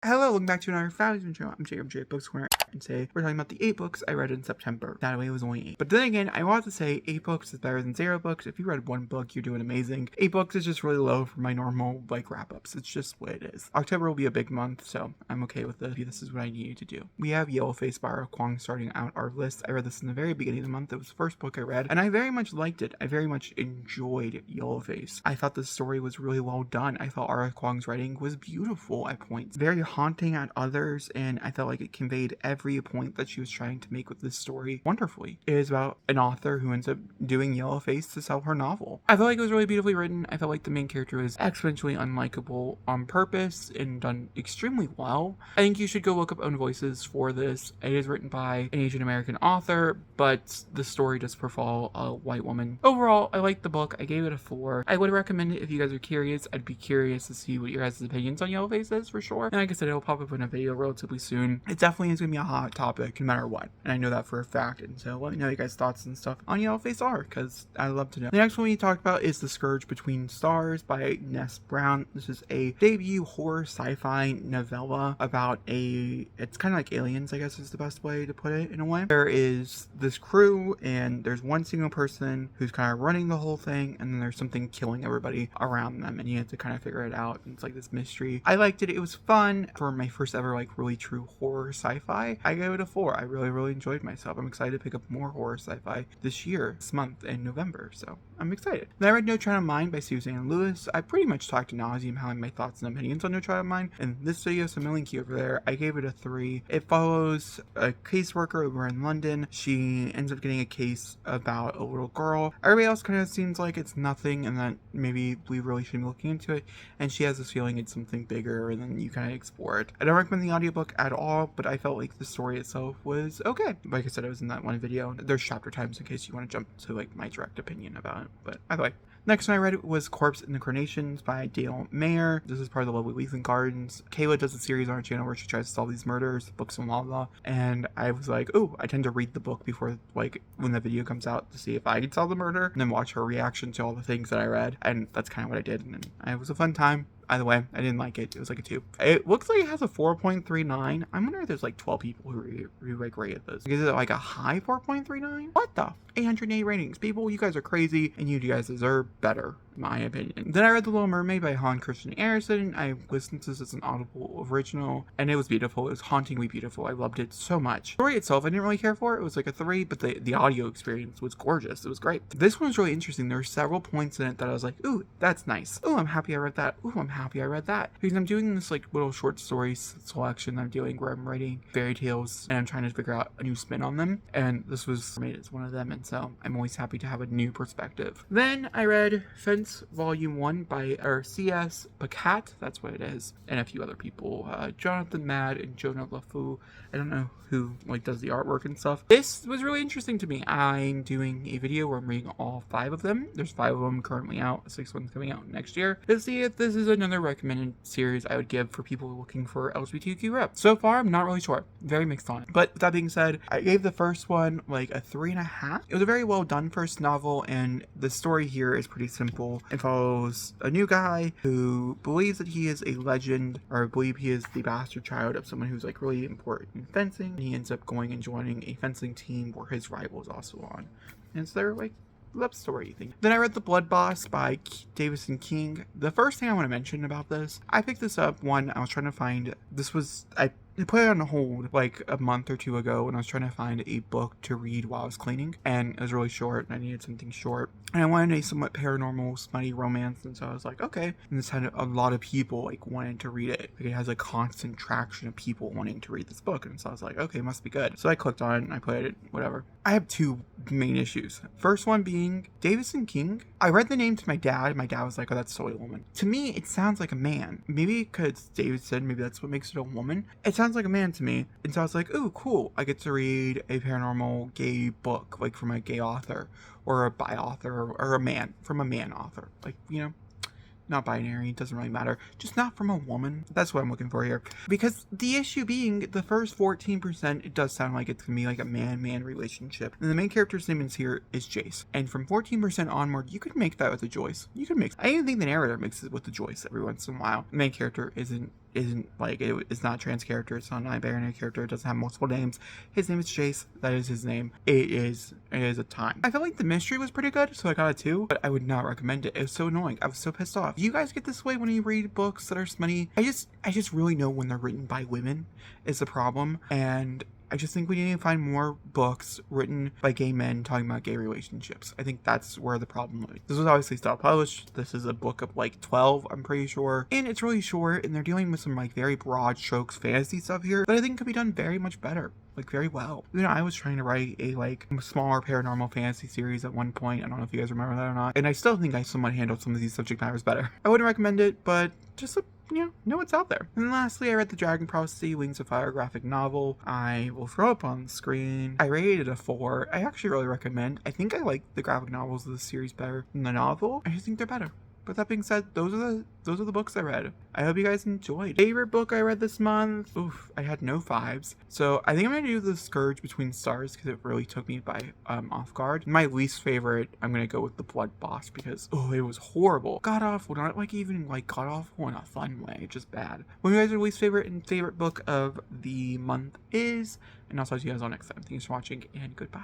Hello, welcome back to another Fabulous channel. I'm Jacob J. Books Corner, and today we're talking about the 8 books I read in September. That way it was only 8. But then again, I want to say 8 books is better than 0 books. If you read 1 book, you're doing amazing. 8 books is just really low for my normal, wrap-ups. It's just what it is. October will be a big month, so I'm okay with it. This is what I needed to do. We have Yellowface by R. Kwong starting out our list. I read this in the very beginning of the month. It was the first book I read, and I very much liked it. I very much enjoyed Yellowface. I thought the story was really well done. I thought R. Kwong's writing was beautiful at points. Very haunting at others, and I felt like it conveyed every point that she was trying to make with this story wonderfully. It is about an author who ends up doing Yellowface to sell her novel. I felt like it was really beautifully written. I felt like the main character was exponentially unlikable on purpose and done extremely well. I think you should go look up Own Voices for this. It is written by an Asian American author, but the story does befall a white woman. Overall, I liked the book. I gave it a 4. I would recommend it if you guys are curious. I'd be curious to see what your guys' opinions on Yellowface is for sure. And like I said, it'll pop up in a video relatively soon. It definitely is going to be a hot topic no matter what, and I know that for a fact. And so let me know your guys' thoughts and stuff on Yellowface are, because I'd love to know. The next one we talked about is The Scourge Between Stars by Ness Brown. This is a debut horror sci-fi novella about it's kind of like Aliens, I guess is the best way to put it in a way. There is this crew and there's one single person who's kind of running the whole thing, and then there's something killing everybody around them, and you have to kind of figure it out. And it's like this mystery. I liked it. It was fun. For my first ever really true horror sci-fi, I gave it a 4. I really enjoyed myself. I'm excited to pick up more horror sci-fi this month in November, so I'm excited. Then I read No Child of Mine by Suzanne Lewis. I pretty much talked to nauseam how my thoughts and opinions on No Child of Mine in this video, so I'm gonna link you over there. I gave it a 3. It follows a caseworker over in London. She ends up getting a case about a little girl. Everybody else kind of seems like it's nothing and that maybe we really shouldn't be looking into it, and she has this feeling it's something bigger, and then you kind of explore it. I don't recommend the audiobook at all, but I felt like the story itself was okay. Like I said, I was in that one video. There's chapter times in case you want to jump to my direct opinion about it, but either way. Next one I read was Corpse Incarnations by Dale Mayer. This is part of the Lovely Weekly Gardens. Kayla does a series on her channel where she tries to solve these murders, books and blah, and I was like, oh, I tend to read the book before when the video comes out to see if I can solve the murder, and then watch her reaction to all the things that I read, and that's kind of what I did, and it was a fun time. Either way, I didn't like it. It was like a 2. It looks like it has a 4.39. I wonder if there's 12 people who rated this. Is it a high 4.39? What the? 808 ratings. People, you guys are crazy, and you guys deserve better, in my opinion. Then I read The Little Mermaid by Hans Christian Andersen. I listened to this as an Audible original, and it was beautiful. It was hauntingly beautiful. I loved it so much. The story itself, I didn't really care for. It was a 3, but the audio experience was gorgeous. It was great. This one was really interesting. There were several points in it that I was like, ooh, that's nice. Ooh, I'm happy I read that. Ooh, I'm happy I read that. Because I'm doing this little short stories selection I'm doing where I'm writing fairy tales and I'm trying to figure out a new spin on them, and this was made as one of them, and so I'm always happy to have a new perspective. Then I read Fence Volume 1 by C.S. Pacat, that's what it is, and a few other people, Jonathan Mad and Jonah LaFou. I don't know who does the artwork and stuff. This was really interesting to me. I'm doing a video where I'm reading all 5 of them. There's 5 of them currently out, 6th one's coming out next year, to see if this is another recommended series I would give for people looking for LGBTQ rep. So far, I'm not really sure. Very mixed on it. But with that being said, I gave the first one a 3.5. It was a very well done first novel, and the story here is pretty simple. It follows a new guy who believes that he is a legend, or I believe he is the bastard child of someone who's really important in fencing. And he ends up going and joining a fencing team where his rival is also on. And it's their love story thing. Then I read The Blood Boss by Davison King. The first thing I want to mention about this, I picked this up I was trying to find, I put it on hold a month or 2 ago when I was trying to find a book to read while I was cleaning, and it was really short and I needed something short, and I wanted a somewhat paranormal smutty romance, and so I was like, okay. And this had a lot of people wanting to read it. It has a constant traction of people wanting to read this book, and so I was like, okay, must be good. So I clicked on it and I played it, whatever. I have 2 main issues. First one being Davison King. I read the name to my dad. My dad was like, oh, that's Soy Woman. To me, it sounds like a man. Maybe because Davidson, maybe that's what makes it a woman. It sounds like a man to me. And so I was like, ooh, cool. I get to read a paranormal gay book, from a gay author, or a bi author, or a man, from a man author. Not binary, it doesn't really matter. Just not from a woman. That's what I'm looking for here. Because the issue being, the first 14%, it does sound like it's gonna be a man-man relationship. And the main character's name is Jace. And from 14% onward, you could make that with a Joyce. I even think the narrator mixes with the Joyce every once in a while. The main character isn't isn't like it's not a trans character, it's not a non-binary character, it doesn't have multiple names. His name is Chase. That is his name. It is a time. I felt like the mystery was pretty good, so I got a 2, but I would not recommend it. It was so annoying. I was so pissed off. You guys get this way when you read books that are smutty? I just really know when they're written by women is the problem, and I just think we need to find more books written by gay men talking about gay relationships. I think that's where the problem is. This was obviously self-published. This is a book of like 12, I'm pretty sure. And it's really short, and they're dealing with some like very broad strokes fantasy stuff here, but I think could be done very much better. Like very well. You know, I was trying to write a like smaller paranormal fantasy series at one point. I don't know if you guys remember that or not. And I still think I somewhat handled some of these subject matters better. I wouldn't recommend it, but just know what's out there. And then lastly, I read the Dragon Prophecy Wings of Fire graphic novel. I will throw up on the screen. I rated it a 4. I actually really recommend. I think I like the graphic novels of the series better than the novel. I just think they're better. But that being said, those are the books I read. I hope you guys enjoyed. Favorite book I read this month? Oof, I had no 5s. So I think I'm gonna do The Scourge Between Stars because it really took me by off guard. My least favorite, I'm gonna go with The Blood Boss because it was horrible. God awful, not like even like god awful in a fun way, just bad. What you guys' least favorite and favorite book of the month is, and I'll talk to you guys all next time. Thanks for watching and goodbye.